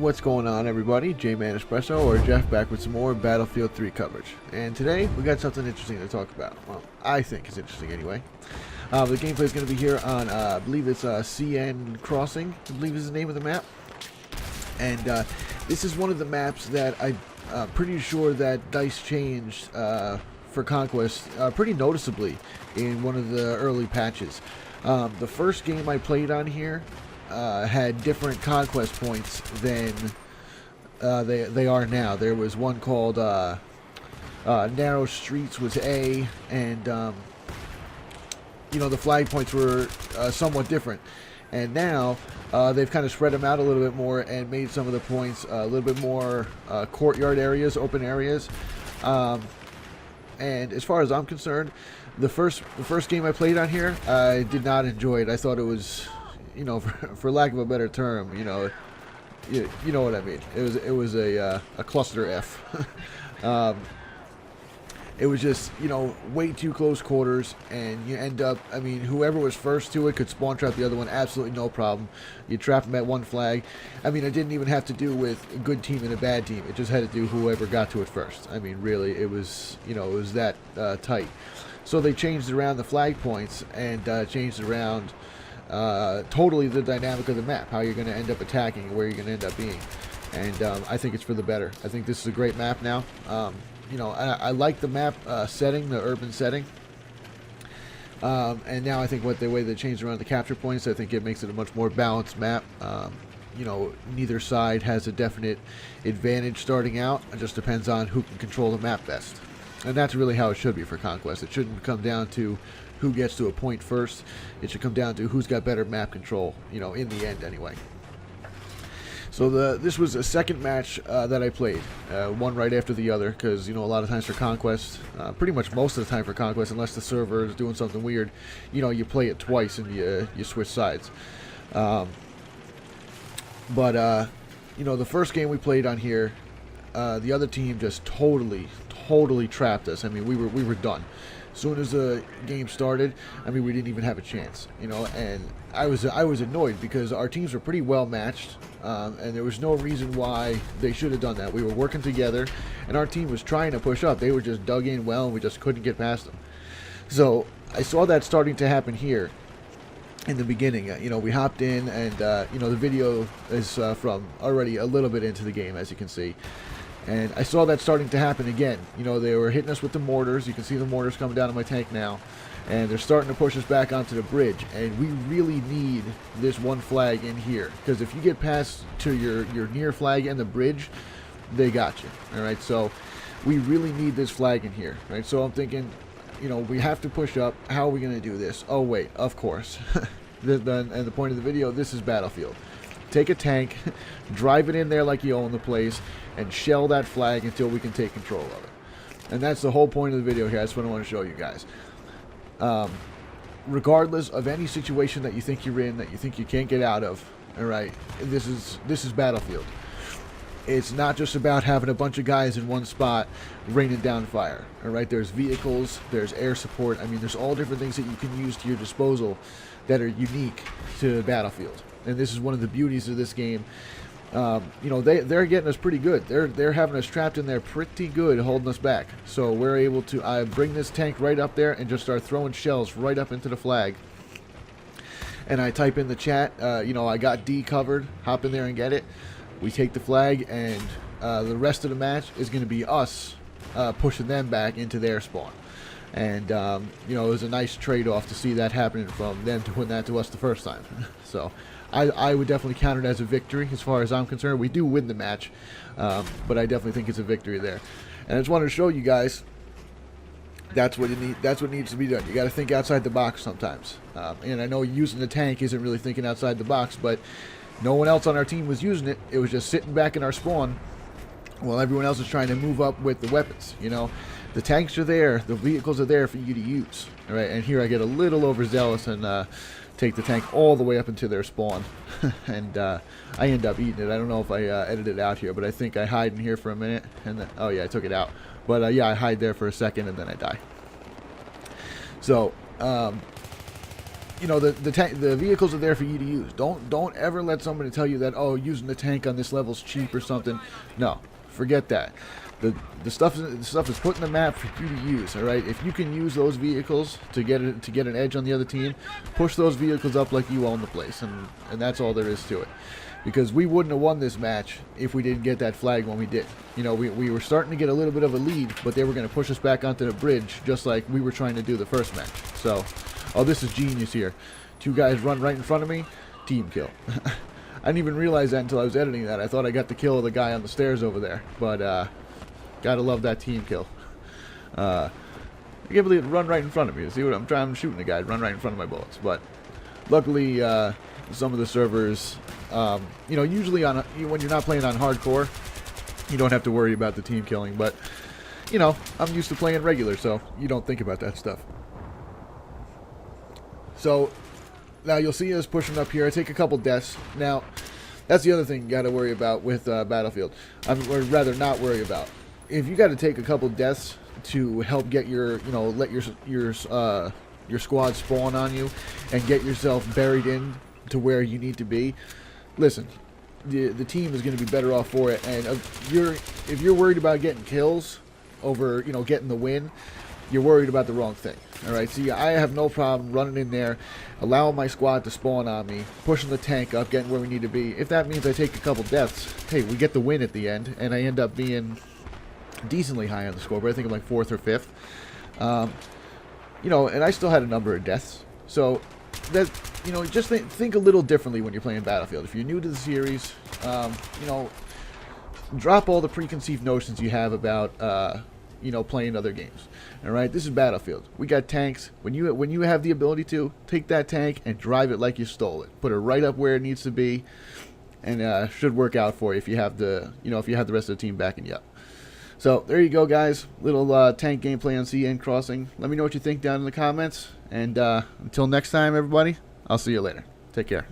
What's going on, everybody? J-Man Espresso or Jeff back with some more Battlefield 3 coverage. And today we got something interesting to talk about. Well, I think it's interesting anyway. The gameplay is going to be here on, I believe it's Siene Crossing, I believe is the name of the map. And this is one of the maps that I'm pretty sure that DICE changed for Conquest pretty noticeably in one of the early patches. The first game I played on here had different conquest points than they are now. There was one called Narrow Streets was A, and you know, the flag points were somewhat different. And now they've kind of spread them out a little bit more and made some of the points a little bit more courtyard areas, open areas. And as far as I'm concerned, the first game I played on here, I did not enjoy it. I thought it was, you know, for lack of a better term, you know what I mean. It was a cluster F. It was just, you know, way too close quarters, and you end up, I mean, whoever was first to it could spawn trap the other one, absolutely no problem. You trap them at one flag. I mean, it didn't even have to do with a good team and a bad team. It just had to do whoever got to it first. I mean, really, it was, you know, it was that tight. So they changed around the flag points and changed around totally the dynamic of the map, how you're going to end up attacking and where you're going to end up being. And I think it's for the better. I think this is a great map now. You know, I like the map setting, the urban setting. And now I think the way they changed around the capture points, I think it makes it a much more balanced map. You know, neither side has a definite advantage starting out. It just depends on who can control the map best. And that's really how it should be for Conquest. It shouldn't come down to who gets to a point first. It should come down to who's got better map control, you know, in the end anyway. So this was a second match that I played, one right after the other, because, you know, a lot of times for Conquest, pretty much most of the time for Conquest, unless the server is doing something weird, you know, you play it twice and you switch sides. You know, the first game we played on here, the other team just totally trapped us. I mean, we were done. As soon as the game started, I mean, we didn't even have a chance, you know, and I was annoyed because our teams were pretty well matched, and there was no reason why they should have done that. We were working together, and our team was trying to push up. They were just dug in well, and we just couldn't get past them. So I saw that starting to happen here in the beginning. You know, we hopped in, and you know, the video is from already a little bit into the game, as you can see. And I saw that starting to happen again. You know, they were hitting us with the mortars. You can see the mortars coming down on my tank now. And they're starting to push us back onto the bridge. And we really need this one flag in here. Because if you get past to your near flag and the bridge, they got you. Alright, so we really need this flag in here. Right, so I'm thinking, you know, we have to push up. How are we going to do this? Oh, wait, of course. And the point of the video, this is Battlefield. Take a tank, drive it in there like you own the place, and shell that flag until we can take control of it. And that's the whole point of the video here. That's what I want to show you guys. Regardless of any situation that you think you're in, that you think you can't get out of, all right, this is Battlefield. It's not just about having a bunch of guys in one spot raining down fire. All right, there's vehicles, there's air support. I mean, there's all different things that you can use to your disposal that are unique to Battlefield. And this is one of the beauties of this game. You know, they're getting us pretty good. They're having us trapped in there pretty good, holding us back. So we're able to bring this tank right up there and just start throwing shells right up into the flag. And I type in the chat, you know, I got D covered. Hop in there and get it. We take the flag, and the rest of the match is going to be us pushing them back into their spawn. And, you know, it was a nice trade-off to see that happening from them doing that to us the first time. So I would definitely count it as a victory as far as I'm concerned. We do win the match, but I definitely think it's a victory there. And I just wanted to show you guys that's what you need. That's what needs to be done. You got to think outside the box sometimes. And I know using the tank isn't really thinking outside the box, but no one else on our team was using it. It was just sitting back in our spawn while everyone else is trying to move up with the weapons, you know. The tanks are there, the vehicles are there for you to use. All right, and here I get a little overzealous and take the tank all the way up into their spawn. And I end up eating it. I don't know if I edited it out here, but I think I hide in here for a minute. And then, oh yeah, I took it out. But yeah, I hide there for a second and then I die. So, you know, the vehicles are there for you to use. Don't ever let somebody tell you that, oh, using the tank on this level is cheap or something. No, forget that. The stuff is put in the map for you to use. All right, if you can use those vehicles to get an edge on the other team, push those vehicles up like you own the place, and that's all there is to it. Because we wouldn't have won this match if we didn't get that flag when we did. You know, we were starting to get a little bit of a lead, but they were going to push us back onto the bridge, just like we were trying to do the first match. So, oh, this is genius here. 2 guys run right in front of me, team kill. I didn't even realize that until I was editing that. I thought I got the kill of the guy on the stairs over there, but gotta love that team kill. I can't believe it run right in front of me. See what I'm trying? I'm shooting a guy, run right in front of my bullets. But luckily, some of the servers, you know, usually when you're not playing on hardcore, you don't have to worry about the team killing. But you know, I'm used to playing regular, so you don't think about that stuff. So now you'll see us pushing up here. I take a couple deaths. Now that's the other thing you got to worry about with Battlefield. Or rather, not worry about. If you got to take a couple deaths to help get your, you know, let your squad spawn on you and get yourself buried in to where you need to be, listen, the team is going to be better off for it. And if you're worried about getting kills over, you know, getting the win, you're worried about the wrong thing. All right, see, I have no problem running in there, allowing my squad to spawn on me, pushing the tank up, getting where we need to be. If that means I take a couple deaths, hey, we get the win at the end, and I end up being decently high on the scoreboard. I think I'm like 4th or 5th. You know, and I still had a number of deaths. So that, you know, just think a little differently when you're playing Battlefield. If you're new to the series, you know, drop all the preconceived notions you have about you know, playing other games. All right, this is Battlefield. We got tanks. When you have the ability to, take that tank and drive it like you stole it. Put it right up where it needs to be, and should work out for you if you have the, you know, if you have the rest of the team backing you up. So there you go, guys. Little tank gameplay on Siene Crossing. Let me know what you think down in the comments. And until next time, everybody, I'll see you later. Take care.